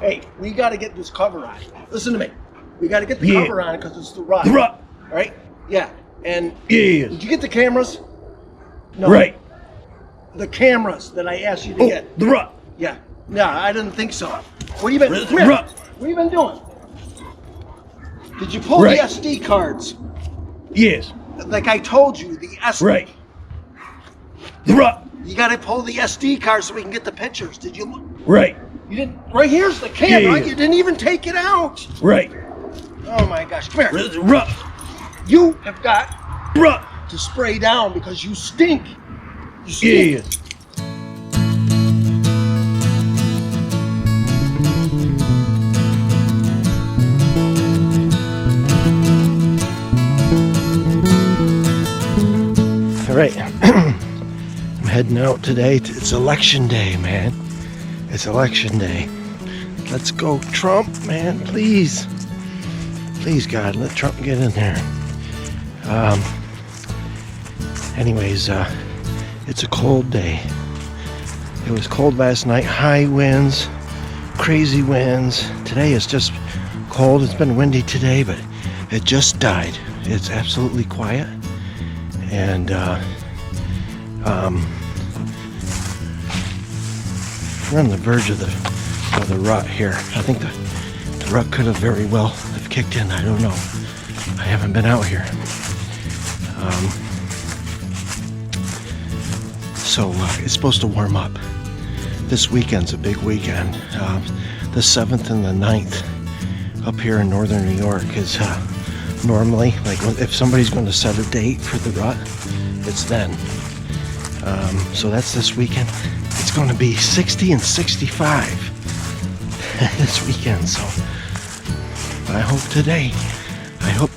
Hey, we got to get this cover on. Listen to me. We got to get the cover on because it's the rut. Rut. All right? Yeah. And Yeah. did you get the cameras? No. Right. The cameras that I asked you to get. The rut. Yeah. No, I didn't think so. What have you been? Come here. Rut. What have you been doing? Did you pull Right. the SD cards? Yes. Like I told you, the SD. Right. The rut. You got to pull the SD cards so we can get the pictures. Did you look? Right. You didn't. Right here's the camera. Yeah. You didn't even take it out. Right. Oh my gosh! Come here. Rut. You have got Rut. to spray down because you stink. You stink. Yeah. All right. I'm heading out today. It's election day, man. It's election day. Let's go, Trump, man. Please. Please, God, let Trump get in there. Anyways, it's a cold day. It was cold last night. High winds, crazy winds. Today it's just cold. It's been windy today, but it just died. It's absolutely quiet. And we're on the verge of the rut here. I think the rut could have very well have kicked in. I don't know. I haven't been out here. So it's supposed to warm up. This weekend's a big weekend. The 7th and the 9th up here in northern New York is normally, like if somebody's going to set a date for the rut, it's then. So that's this weekend. It's going to be 60 and 65 this weekend. So I hope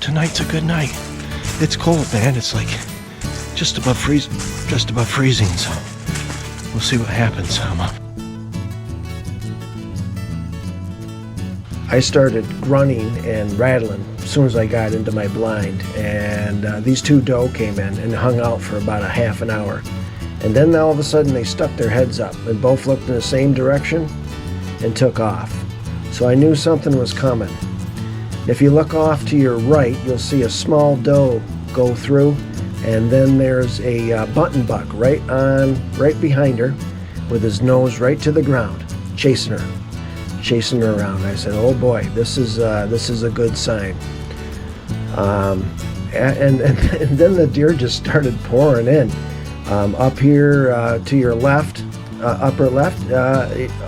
tonight's a good night. It's cold, man. It's like just above freezing. So we'll see what happens. I started grunting and rattling as soon as I got into my blind, and these two doe came in and hung out for about a half an hour, and then all of a sudden they stuck their heads up and both looked in the same direction and took off. So I knew something was coming. If you look off to your right, you'll see a small doe go through, and then there's a button buck right behind her with his nose right to the ground, chasing her around. I said, oh boy, this is a good sign. And then the deer just started pouring in. Up here to your left, upper left,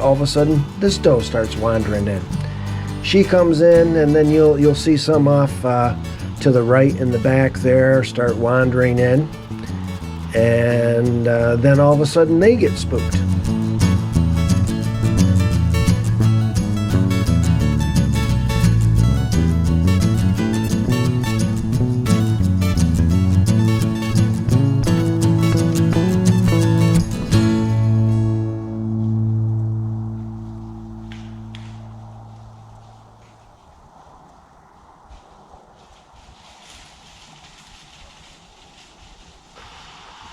all of a sudden this doe starts wandering in. She comes in, and then you'll see some off to the right in the back there start wandering in, and then all of a sudden they get spooked.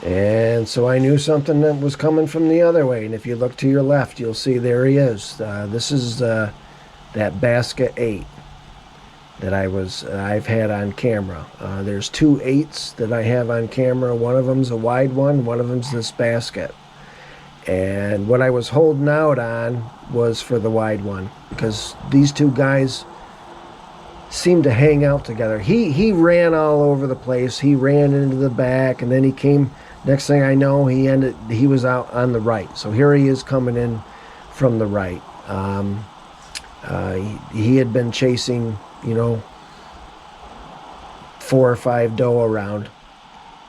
And so I knew something that was coming from the other way. And if you look to your left, you'll see there he is. This is that basket 8 that I've had on camera. There's 2 8s that I have on camera. One of them's a wide one of them's this basket. And what I was holding out on was for the wide one, because these two guys seemed to hang out together. He ran all over the place. He ran into the back, and then he came. Next thing I know, he was out on the right. So here he is coming in from the right. He had been chasing, 4 or 5 doe around,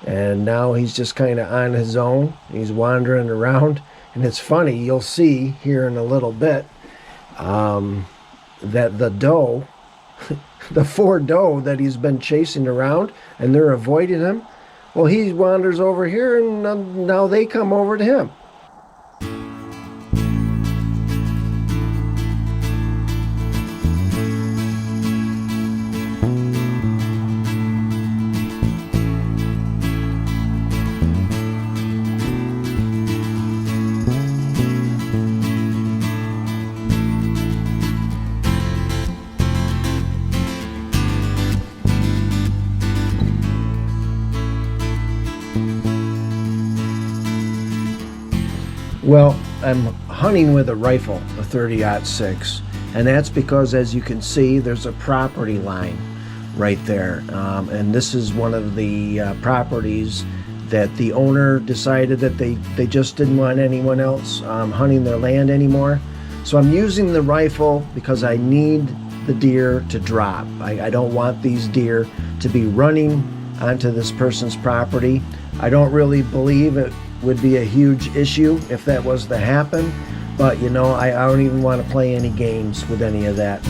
and now he's just kind of on his own. He's wandering around, and it's funny. You'll see here in a little bit that the doe, the 4 doe that he's been chasing around, and they're avoiding him. Well, he wanders over here, and now they come over to him. Well, I'm hunting with a rifle, a 30-06, and that's because, as you can see, there's a property line right there, and this is one of the properties that the owner decided that they just didn't want anyone else hunting their land anymore. So I'm using the rifle because I need the deer to drop. I don't want these deer to be running onto this person's property. I don't really believe it would be a huge issue if that was to happen, but you know, I don't even want to play any games with any of that.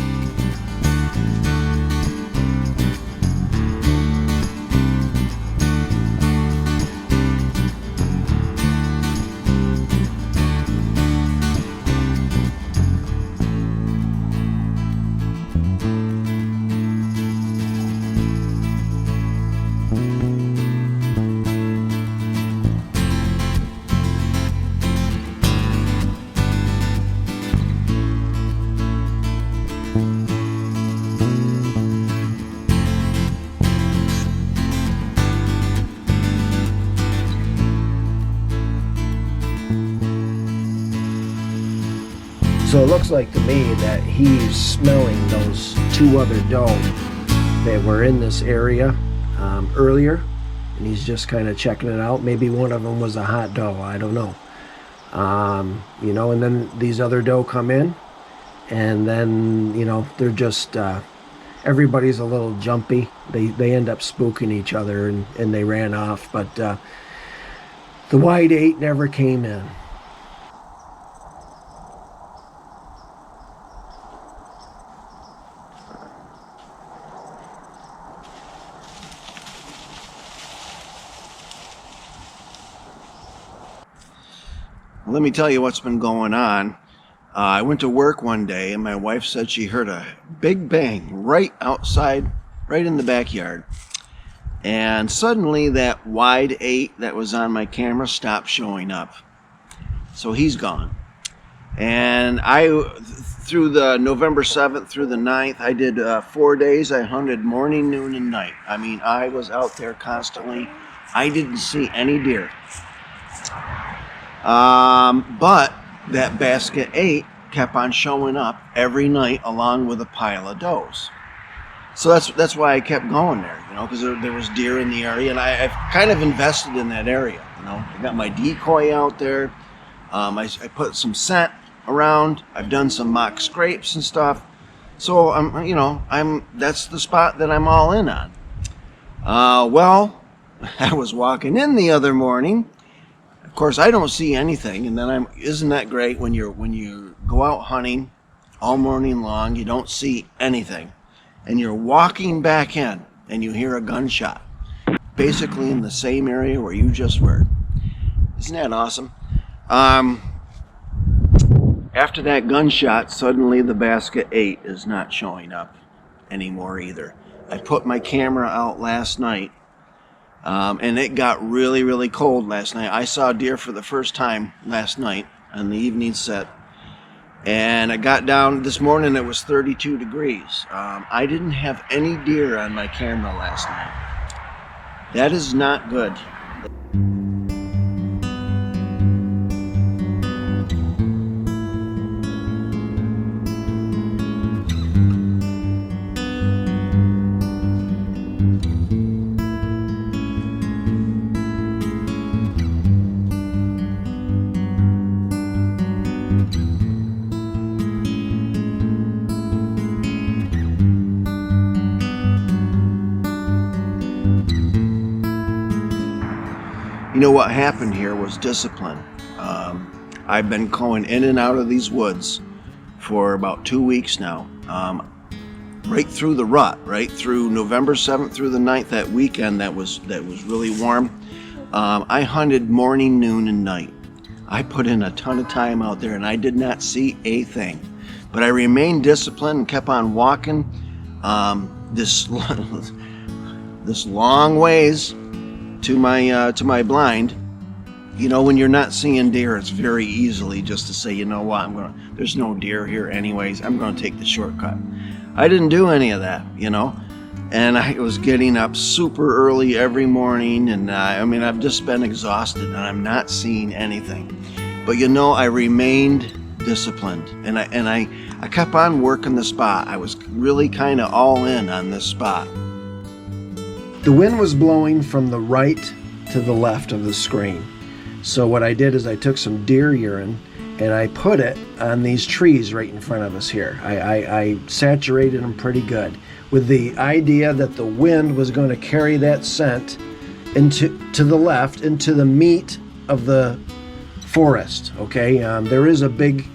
So it looks like to me that he's smelling those two other doe that were in this area earlier, and he's just kind of checking it out. Maybe one of them was a hot doe, I don't know. You know, and then these other doe come in, and then, you know, they're just, everybody's a little jumpy. They end up spooking each other, and they ran off, but the wide 8 never came in. Let me tell you what's been going on. I went to work one day and my wife said she heard a big bang right outside, right in the backyard. And suddenly that wide 8 that was on my camera stopped showing up. So he's gone. And through the November 7th through the 9th, I did 4 days. I hunted morning, noon, and night. I mean, I was out there constantly. I didn't see any deer. But that basket 8 kept on showing up every night along with a pile of does. So that's why I kept going there, you know, because there was deer in the area, and I've kind of invested in that area, you know. I got my decoy out there. I put some scent around. I've done some mock scrapes and stuff. So that's the spot that I'm all in on. Well, I was walking in the other morning. Of course, I don't see anything, and then isn't that great when you go out hunting all morning long, you don't see anything, and you're walking back in and you hear a gunshot, basically in the same area where you just were. Isn't that awesome? After that gunshot, suddenly the basket 8 is not showing up anymore either. I put my camera out last night. And it got really, really cold last night. I saw deer for the first time last night on the evening set. And I got down this morning, it was 32 degrees. I didn't have any deer on my camera last night. That is not good. You know, what happened here was discipline. I've been going in and out of these woods for about 2 weeks now, right through the rut, right through November 7th through the 9th, that weekend that was really warm. I hunted morning, noon, and night. I put in a ton of time out there, and I did not see a thing. But I remained disciplined and kept on walking this long ways to my blind. You know, when you're not seeing deer, it's very easily just to say, you know what, there's no deer here anyways, I'm going to take the shortcut. I didn't do any of that, you know, and I was getting up super early every morning, and I've just been exhausted, and I'm not seeing anything. But I remained disciplined, and I kept on working the spot. I was really kind of all in on this spot. The wind was blowing from the right to the left of the screen. So what I did is I took some deer urine and I put it on these trees right in front of us here. I saturated them pretty good with the idea that the wind was going to carry that scent to the left, into the meat of the forest. Okay, there is a big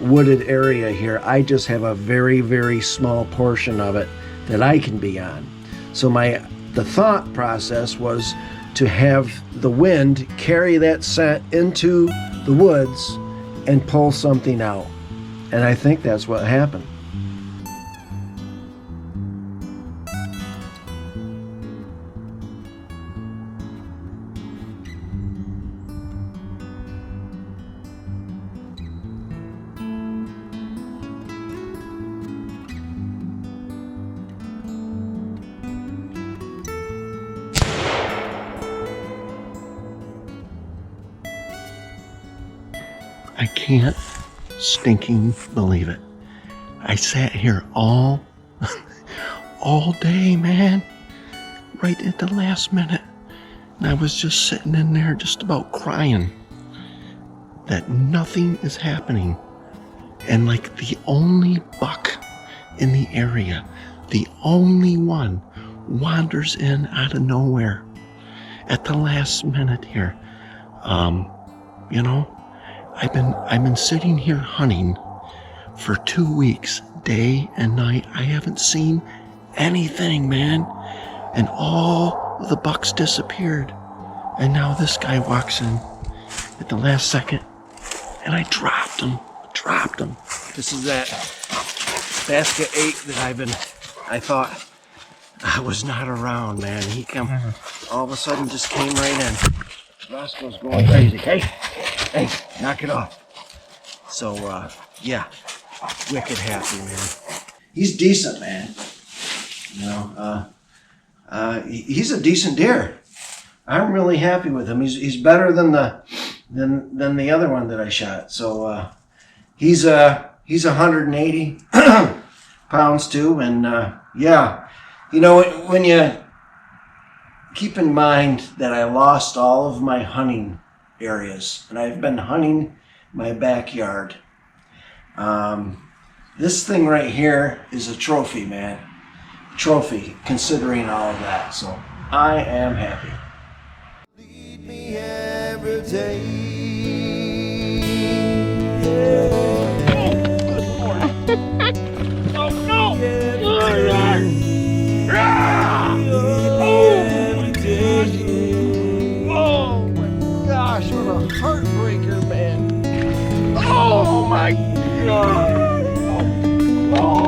wooded area here. I just have a very, very small portion of it that I can be on. So the thought process was to have the wind carry that scent into the woods and pull something out. And I think that's what happened. I can't stinking believe it. I sat here all day, man, right at the last minute. And I was just sitting in there just about crying that nothing is happening. And like the only buck in the area, the only one, wanders in out of nowhere at the last minute here. I've been sitting here hunting for 2 weeks, day and night. I haven't seen anything, man. And all the bucks disappeared. And now this guy walks in at the last second, and I dropped him. This is that basket 8 that I thought I was not around, man. He all of a sudden just came right in. Rosco's going crazy. Hey, knock it off. So, yeah, wicked happy, man. He's decent, man. He's a decent deer. I'm really happy with him. He's better than the other one that I shot. So, he's 180 pounds too, and yeah, when you keep in mind that I lost all of my hunting areas, and I've been hunting my backyard. This thing right here is a trophy, man. Trophy, considering all of that. So I am happy. Lead me every day. Oh no! Oh my gosh, what a heartbreaker, man. Oh my God. Oh.